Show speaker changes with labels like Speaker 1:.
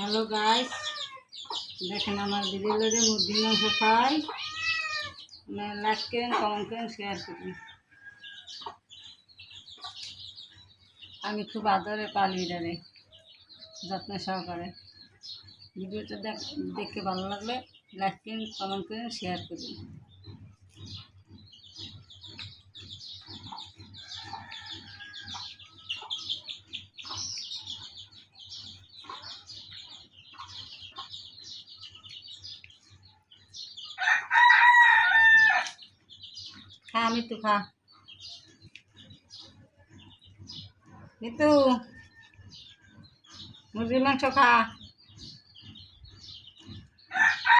Speaker 1: Hello guys, দেখেন আমার ভিডিওতে মুরগির মাংস খাই। লাইক করেন, কমেন্ট করেন, শেয়ার করুন। আমি খুব আদরে পালি এটারে, যত্ন সহকারে। ভিডিওটা দেখে ভালো লাগলে লাইক করেন, কমেন্ট করেন, শেয়ার করুন। খা মিতু, খা মিতু, মুরগির মাংস খা।